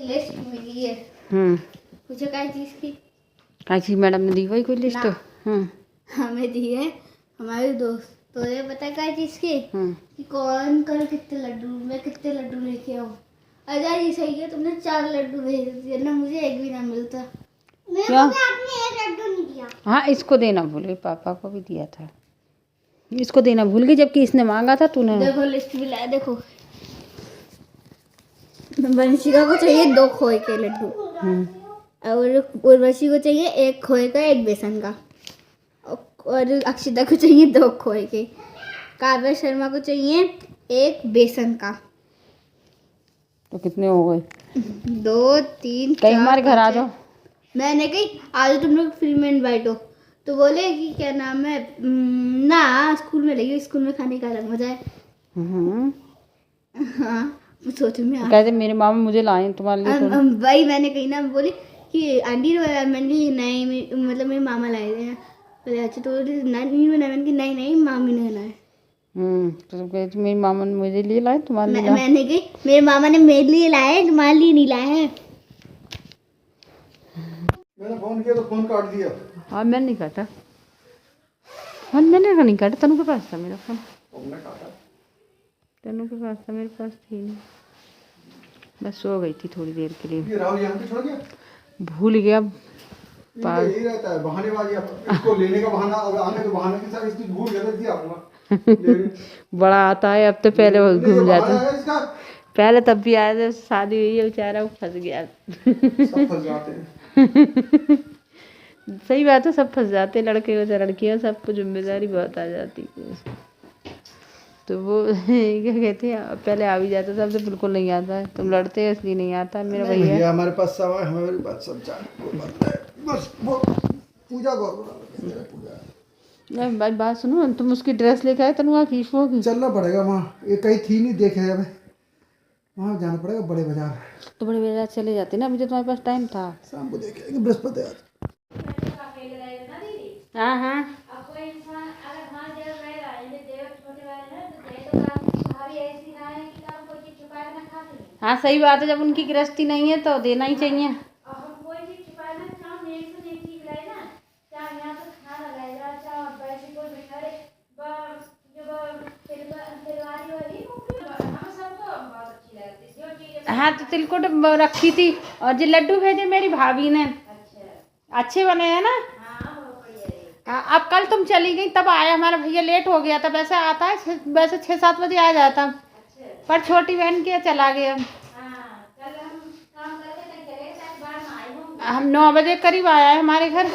List मिली है। पूछो क्या चीज़ की? क्या चीज़ मैडम ने दी वही कोई लिस्ट? हमें दी है हमारे दोस्त। तो ये पता क्या चीज़ की कि कौन कल कितने लड्डू, मैं कितने लड्डू लेके आऊँ। अजा ये सही है, तुमने 4 लड्डू भेज दिए ना, मुझे एक भी ना मिलता। क्या? आपने एक लड्डू नहीं दिया। हाँ इसको देना भूल गई, पापा को भी दिया था, इसको देना भूल गई जबकि इसने मांगा था तूने। देखो लिस्ट भी लाया, देखो वंशिका को चाहिए 2 खोए के लड्डू और उर्वशी को चाहिए 1 खोए का 1 बेसन का और अक्षिता को चाहिए 2 खोए के। काव्या शर्मा को चाहिए 1 बेसन का। तो कितने हो गए? 2 3 कहीं हमारे घर आ जाओ। मैंने कही आज तुम लोग फ्री में इनवाइट हो, तो बोले कि क्या नाम है ना स्कूल में लगी, स्कूल में खाने का अलग मजा है। हाँ सोचो मैं कहते मेरे मामा मुझे लाए तुम्हारे लिए। भाई मैंने कही ना, बोली कि आंटी मैंने कही नहीं, मतलब मेरे मामा लाए थे। बोले अच्छा तो नहीं बनाए, मैंने कही नहीं नहीं मामी ने लाए। तो कहते मेरी मामा ने मुझे लिए लाए तुम्हारे लिए। मैंने कही मेरे मामा ने मेरे लिए लाए, तुम्हारे लिए नहीं लाए हैं। मैंने फोन किया तो फोन काट दिया। हाँ मैंने नहीं काटा, हाँ मैंने नहीं काटा, तनु के पास था मेरा फोन। तुमने काटा? तनु के पास था, मेरे पास थी नहीं। बस सो गई थी थोड़ी देर के लिए। ये राहुल यहाँ पे छोड़ गया? भूल गया। इनका यही रहता है बहानेबाजी, इसको लेने का बहाना और आने के बहाने के साथ इसकी भूल गया था आपका। बड़ा आता है अब तो, पहले वो घूम जाता है। इसका पहले तब भी आया था, शादी हुई है बेचारा वो फंस गया। सब फंस जाते हैं। सही बात है, सब फंस जाते हैं, लड़के हो चाहे लड़कियां, सबको जिम्मेदारी बहुत आ जाती है। तो वो क्या कहते हैं पहले आ भी जाता था, अब तो बिल्कुल नहीं आता है। तुम लड़ते हो इसलिए नहीं आता मेरा भैया। हमारे पास सब है, हमारी बात सब जान बस वो पूजा पूजा। नहीं भाई बात सुनो, तुम उसकी ड्रेस लेके आए तनुआ की होगी। चलना पड़ेगा वहाँ, ये कहीं थी नहीं देखे हमें, वहाँ जाना पड़ेगा बड़े बाजार। तो बड़े बाजार चले जाते ना, अभी तो तुम्हारे पास टाइम था। शाम को देखेंगे, बृहस्पति आज। हाँ हाँ हाँ सही बात है, जब उनकी गृहस्थी नहीं है तो देना ही चाहिए। हाँ तो तिलकुट रखी थी और जो लड्डू भेजे मेरी भाभी ने, अच्छे बने हैं ना। हाँ अब कल तुम चली गई तब आया हमारा भैया, लेट हो गया था, वैसे आता है वैसे 6-7 बजे आ जाता, पर छोटी बहन के चला गया। हम 9 बजे करीब आया है हमारे घर।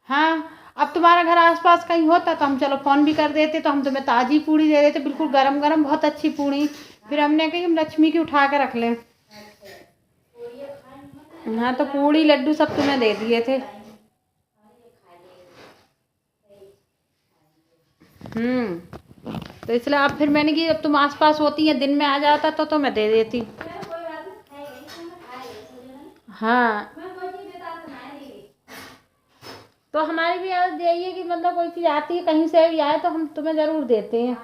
हाँ अब तुम्हारा घर आसपास कहीं होता तो हम चलो फ़ोन भी कर देते, तो हम तुम्हें ताज़ी पूड़ी दे देते, बिल्कुल गरम गरम, बहुत अच्छी पूड़ी। फिर हमने कही हम लक्ष्मी की उठा के रख लें। हाँ तो पूड़ी लड्डू सब तुम्हें दे दिए थे। तो इसलिए अब फिर मैंने कि अब तुम आसपास होती हैं, दिन में आ जाता तो मैं दे देती। हाँ तो हमारी भी आदत यही है कि मतलब कोई चीज़ आती है कहीं से भी आए तो हम तुम्हें ज़रूर देते हैं।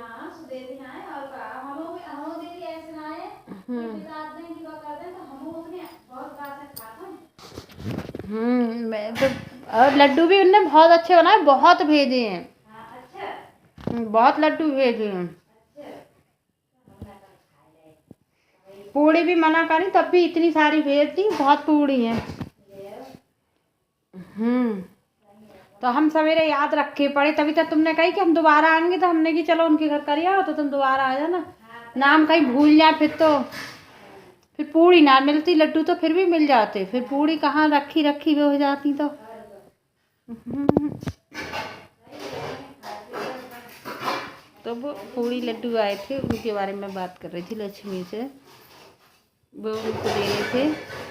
मैं तो, और लड्डू भी उनने बहुत अच्छे बनाए, बहुत भेजे हैं। बहुत लड्डू भेजे हैं। पूड़ी भी मना करी तब भी इतनी सारी भेज दी, बहुत पूड़ी है। तो हम सवेरे याद रखे पड़े, तभी तो तुमने कही कि हम दोबारा आएंगे, तो हमने कि चलो उनके घर कर आओ तो तुम दोबारा आ जाना। नाम कहीं भूल जाए फिर पूड़ी ना मिलती, लड्डू तो फिर भी मिल जाते, फिर पूड़ी कहाँ रखी रखी हो जाती। तो वो पूड़ी लड्डू आए थे, उनके बारे में बात कर रही थी लक्ष्मी से, वो उनको दे रहे थे।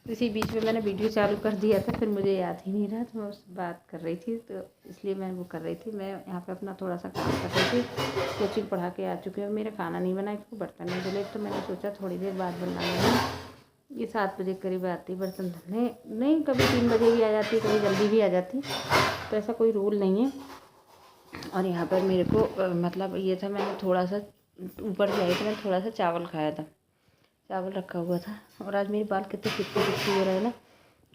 इसी बीच में मैंने वीडियो चालू कर दिया था, फिर मुझे याद ही नहीं रहा, तो मैं उससे बात कर रही थी, तो इसलिए मैं वो कर रही थी। मैं यहाँ पे अपना थोड़ा सा काम कर रही थी, कोचिंग पढ़ा के आ चुके हैं, मेरा खाना नहीं बना, इसको बर्तन नहीं धुले, तो मैंने सोचा थोड़ी देर बाद बनाऊँगी। ये 7 बजे करीब आती बर्तन धुलने, नहीं कभी 3 बजे भी आ जाती, कभी जल्दी भी आ जाती, तो ऐसा कोई रूल नहीं है। और यहाँ पर मेरे को मतलब ये था, मैंने थोड़ा सा ऊपर से आई तो मैंने थोड़ा सा चावल खाया था, चावल रखा हुआ था। और आज मेरे बाल कितने चिपके चिपके हो रहे हैं ना।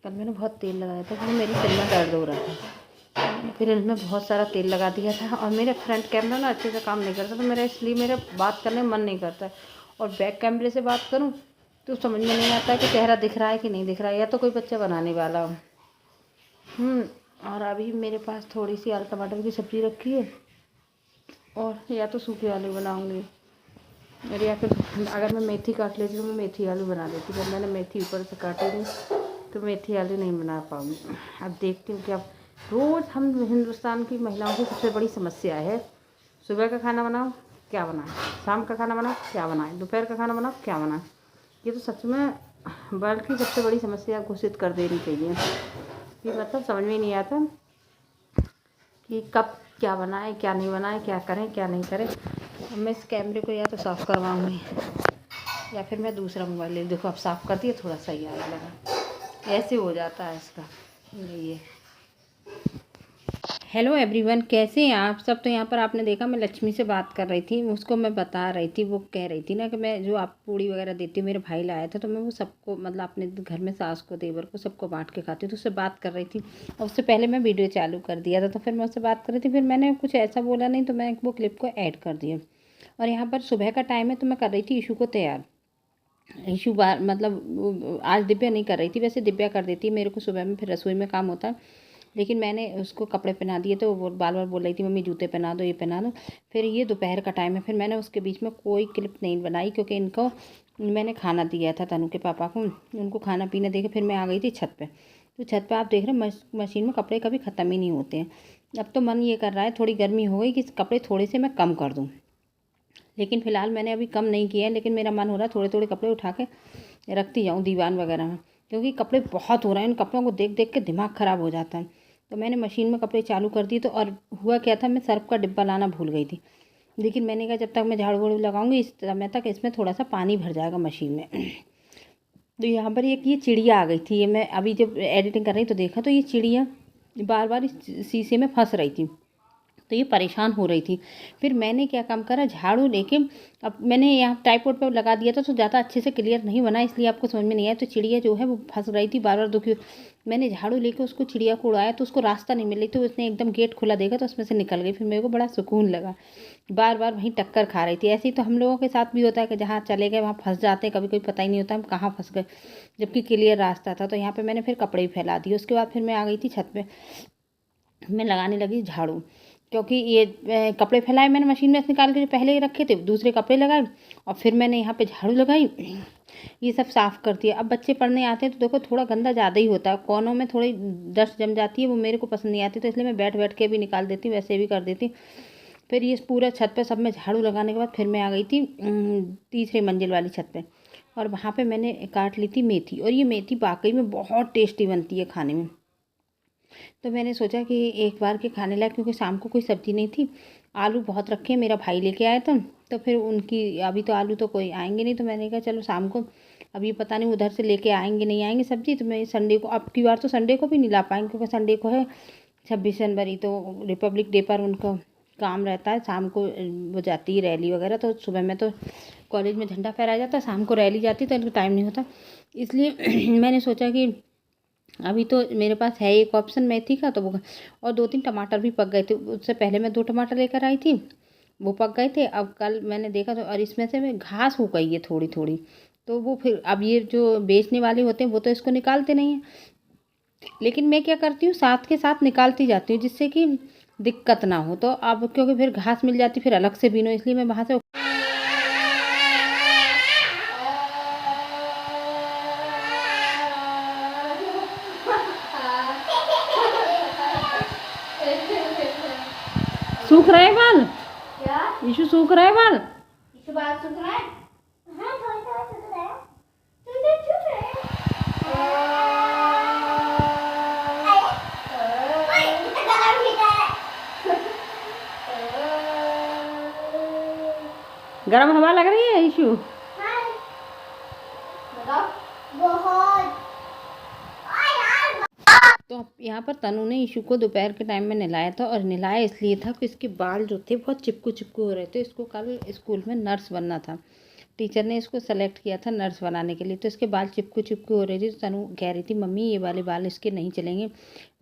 कल मैंने बहुत तेल लगाया था क्योंकि मेरी सिर में दर्द हो रहा था, फिर इनमें बहुत सारा तेल लगा दिया था। और मेरे फ्रंट कैमरा ना अच्छे से काम नहीं करता, तो मेरा इसलिए मेरा बात करने में मन नहीं करता है। और बैक कैमरे से बात करूं तो समझ में नहीं आता है कि चेहरा दिख रहा है कि नहीं दिख रहा है, या तो कोई बच्चा बनाने वाला हो। और अभी मेरे पास थोड़ी सी आलू टमाटर की सब्ज़ी रखी है, और या तो सूखे आलू बनाऊंगी, और या फिर अगर मैं मेथी काट लेती तो मैं मेथी आलू बना देती। जब मैंने मेथी ऊपर से काटी थी तो मेथी आलू नहीं बना पाऊँगी। अब देखती हूँ कि अब रोज़ हम हिंदुस्तान की महिलाओं की सबसे बड़ी समस्या है, सुबह का खाना बनाओ क्या बनाएं, शाम का खाना बनाओ क्या बनाएं, दोपहर का खाना बनाओ क्या बनाएं। ये तो सच में वर्ल्ड की सबसे बड़ी समस्या घोषित कर देनी चाहिए। ये मतलब समझ में नहीं आता कि कब क्या बनाए क्या नहीं बनाए, क्या करें क्या नहीं करें। अब मैं इस कैमरे को या तो साफ़ करवाऊँगी या फिर मैं दूसरा मोबाइल ले, देखो अब साफ़ कर दिया, थोड़ा सही आने लगा, ऐसे हो जाता है इसका। ये हेलो एवरीवन, कैसे हैं आप सब। तो यहाँ पर आपने देखा मैं लक्ष्मी से बात कर रही थी, उसको मैं बता रही थी, वो कह रही थी ना कि मैं जो आप पूड़ी वगैरह देती हूँ, मेरे भाई लाया था तो मैं वो सबको मतलब अपने घर में सास को देवर को सबको बांट के खाती हूँ। तो उससे बात कर रही थी, और उससे पहले मैं वीडियो चालू कर दिया था, तो फिर मैं उससे बात कर रही थी, फिर मैंने कुछ ऐसा बोला नहीं तो मैं वो क्लिप को ऐड कर दिया। और यहाँ पर सुबह का टाइम है तो मैं कर रही थी ईशू को तैयार। ईशू बार मतलब आज दिव्या नहीं कर रही थी, वैसे दिव्या कर देती है, मेरे को सुबह में फिर रसोई में काम होता है, लेकिन मैंने उसको कपड़े पहना दिए तो वो बार बार बोल रही थी मम्मी जूते पहना दो, ये पहना दो। फिर ये दोपहर का टाइम है, फिर मैंने उसके बीच में कोई क्लिप नहीं बनाई क्योंकि इनको मैंने खाना दिया था, तनु के पापा को, उनको खाना पीना देकर फिर मैं आ गई थी छत पे। तो छत पे आप देख रहे हैं मशीन में कपड़े कभी ख़त्म ही नहीं होते हैं। अब तो मन ये कर रहा है, थोड़ी गर्मी हो गई कि कपड़े थोड़े से मैं कम कर दूँ, लेकिन फ़िलहाल मैंने अभी कम नहीं किया है, लेकिन मेरा मन हो रहा है थोड़े थोड़े कपड़े उठा के रखती जाऊँ दीवान वगैरह में, क्योंकि कपड़े बहुत हो रहे हैं, उन कपड़ों को देख देख के दिमाग ख़राब हो जाता है। तो मैंने मशीन में कपड़े चालू कर दिए। तो और हुआ क्या था, मैं सर्फ का डिब्बा लाना भूल गई थी, लेकिन मैंने कहा जब तक मैं झाड़ू वाड़ू लगाऊंगी इस समय तक इसमें थोड़ा सा पानी भर जाएगा मशीन में। तो यहाँ पर एक ये चिड़िया आ गई थी, ये मैं अभी जब एडिटिंग कर रही तो देखा तो ये चिड़िया बार बार इस शीशे में फंस रही थी, तो ये परेशान हो रही थी। फिर मैंने क्या काम करा, झाड़ू लेके अब मैंने यहाँ ट्राइपॉड पर लगा दिया था तो ज़्यादा अच्छे से क्लियर नहीं बना, इसलिए आपको समझ में नहीं आया। तो चिड़िया जो है वो फंस रही थी, बार बार दुखी। मैंने झाड़ू लेके उसको चिड़िया को उड़ाया तो उसको रास्ता नहीं मिल रही, तो उसने एकदम गेट खुला देखा तो उसमें से निकल गई। फिर मेरे को बड़ा सुकून लगा, बार बार वहीं टक्कर खा रही थी। ऐसे ही तो हम लोगों के साथ भी होता है कि जहाँ चले गए वहाँ फंस जाते हैं, कभी कोई पता ही नहीं होता हम कहाँ फंस गए, जबकि क्लियर रास्ता था। तो यहाँ पर मैंने फिर कपड़े भी फैला दिए। उसके बाद फिर मैं आ गई थी छत पर, मैं लगाने लगी झाड़ू, क्योंकि ये कपड़े फैलाए मैंने मशीन में से निकाल के जो पहले ही रखे थे, दूसरे कपड़े लगाए और फिर मैंने यहाँ पे झाड़ू लगाई, ये सब साफ़ कर दिया। अब बच्चे पढ़ने आते हैं तो देखो थोड़ा गंदा ज़्यादा ही होता है, कोनों में थोड़ी डस्ट जम जाती है, वो मेरे को पसंद नहीं आती, तो इसलिए मैं बैठ बैठ के भी निकाल देती हूँ, वैसे भी कर देती। फिर ये पूरा छत पर सब में झाड़ू लगाने के बाद फिर मैं आ गई थी तीसरे मंजिल वाली छत पर, और वहाँ पर मैंने काट ली थी मेथी। और ये मेथी वाकई में बहुत टेस्टी बनती है खाने में। तो मैंने सोचा कि एक बार के खाने लायक, क्योंकि शाम को कोई सब्ज़ी नहीं थी, आलू बहुत रखे, मेरा भाई लेके आया था, तो फिर उनकी अभी तो आलू तो कोई आएंगे नहीं, तो मैंने कहा चलो शाम को, अभी पता नहीं उधर से लेके आएंगे नहीं आएंगे सब्ज़ी, तो मैं संडे को, अब की बार तो संडे को भी नहीं ला पाएंगे क्योंकि संडे को है 26 जनवरी, तो रिपब्लिक डे पर उनका काम रहता है, शाम को वो जाती है रैली वगैरह, तो सुबह में तो कॉलेज में झंडा फहराया जाता है, शाम को रैली जाती तो इनको टाइम नहीं होता, इसलिए मैंने सोचा कि अभी तो मेरे पास है एक ऑप्शन मेथी का, तो वो, और 2-3 टमाटर भी पक गए थे, उससे पहले मैं 2 टमाटर लेकर आई थी, वो पक गए थे। अब कल मैंने देखा तो, और इसमें से मैं घास हो गई है थोड़ी थोड़ी, तो वो फिर अब ये जो बेचने वाले होते हैं वो तो इसको निकालते नहीं हैं, लेकिन मैं क्या करती हूँ साथ के साथ निकालती जाती हूँ जिससे कि दिक्कत ना हो। तो अब क्योंकि फिर घास मिल जाती फिर अलग से बीनो, इसलिए मैं वहाँ से सूख रहे बाल, क्या ईशु सूख रहे बाल, इस बात सुन रहा है? हाँ थोड़ा थोड़ा सुन रहा है, तुझे चुप है। गर्म हवा लग रही है ईशु, बहुत। तो यहाँ पर तनु ने ईशु को दोपहर के टाइम में नहलाया था, और नहलाया इसलिए था कि इसके बाल जो थे बहुत चिपकू चिपकू हो रहे थे। इसको कल स्कूल में नर्स बनना था, टीचर ने इसको सेलेक्ट किया था नर्स बनाने के लिए। तो इसके बाल चिपकू चिपकू हो रही थी। तो तनु कह रही थी मम्मी ये वाले बाल इसके नहीं चलेंगे,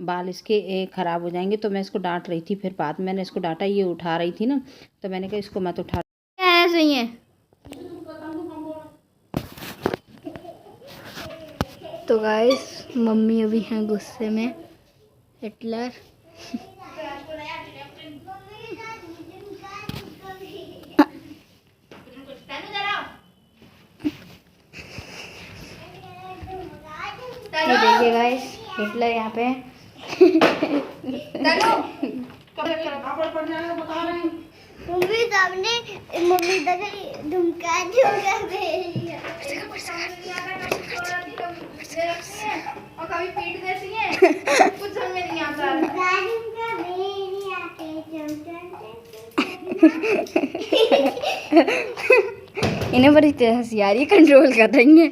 बाल इसके ख़राब हो जाएंगे। तो मैं इसको डांट रही थी। फिर बाद में मैंने इसको डांटा, ये उठा रही थी ना, तो मैंने कहा इसको मत उठा। ऐसे ही है। तो गाइस मम्मी अभी हैं गुस्से में, हिटलर। ये देखिए गाइस हिटलर यहाँ पे। मम्मी सामने मम्मी धुमका और कभी पीट देती है, कुछ समझ में नहीं आता। इन्हें बड़ी हंसी आ रही है, कंट्रोल कर रही है।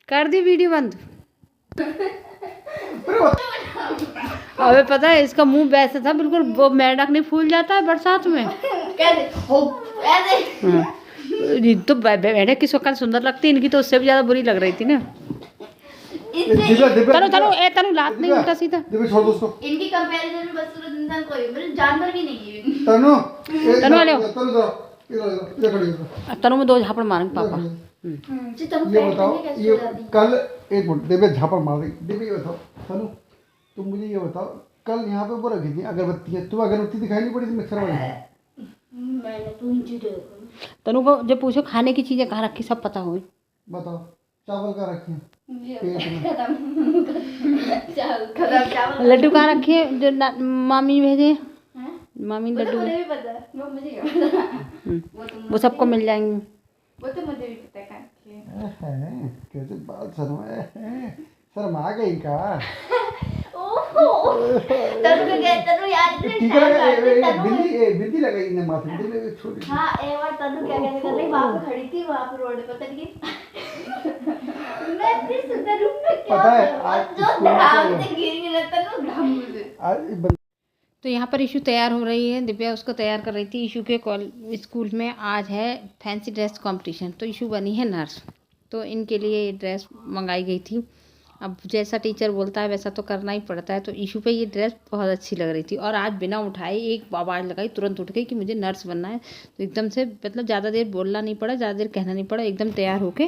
कर दी वीडियो बंद। अबे पता है इसका मुंह वैसे था बिल्कुल, वो मेंढक नहीं फूल जाता है बरसात में। तो मेंढक की शक्ल सुंदर लगती है, इनकी तो उससे भी ज्यादा बुरी लग रही थी ना। तनु लात नहीं उल्टा सीधा। छोड़ दो उसको। इनकी कंपैरिजन में बस इंसान कोई मतलब जानवर भी नहीं है। तनु तनु में 2 झापड़ मारेंगे पापा। ये बताओ, ये कल एक मिनट दिव्या झापड़ मार रही। दिव्या ये बताओ तनु, तुम मुझे ये बताओ, कल यहाँ पे वो रखी थी अगरबत्ती, तुम्हें अगरबत्ती दिखाई नहीं पड़ी थी मिक्सर वाली? तनु को जब पूछो खाने की चीजें कहाँ रखी सब पता हो। बताओ चावल कहाँ रखे हैं? लड्डू कहाँ रखे हैं जो मामी भेजे? मामी लड्डू वो सबको मिल जाएंगे। वो तो मुझे भी पता है। कैसे बात शर्म आ गई का? तनु यार बिंदी लगाई ने माथे में छोटी। हाँ एक बार तनु क्या कहने कर रही, वहाँ पे खड़ी थी, वहाँ पे रोड पे पता नहीं मैं इतनी सुंदर रूप में क्या पता है आज जो धड़ाम से गिर गई ना तनु। तो यहाँ पर इशू तैयार हो रही है, दिव्या उसको तैयार कर रही थी। इशू के स्कूल में आज है फैंसी ड्रेस कंपटीशन, तो इशू बनी है नर्स। तो इनके लिए ये ड्रेस मंगाई गई थी। अब जैसा टीचर बोलता है वैसा तो करना ही पड़ता है। तो इशू पे ये ड्रेस बहुत अच्छी लग रही थी और आज बिना उठाए एक आवाज़ लगाई, तुरंत उठ गई कि मुझे नर्स बनना है। तो एकदम से मतलब ज़्यादा देर बोलना नहीं पड़ा, ज़्यादा देर कहना नहीं पड़ा, एकदम तैयार होके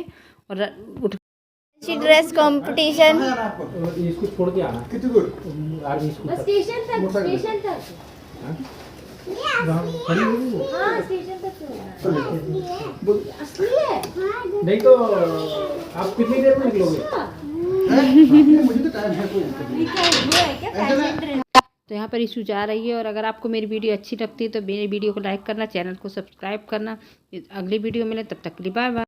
और उठ। ड्रेस कंपटीशन इसको छोड़ के आना कितनी दूर? आर्मी स्कूल तक। स्टेशन तक स्टेशन तक हाँ स्टेशन तक असली है। नहीं तो आप कितनी देर में निकलोगे? मुझे तो टाइम है कोई। तो यहाँ पर इशू जा रही है। और अगर आपको मेरी वीडियो अच्छी लगती है तो मेरी वीडियो को लाइक करना, चैनल को सब्सक्राइब करना। अगली वीडियो मिले तब तक के लिए बाय बाय।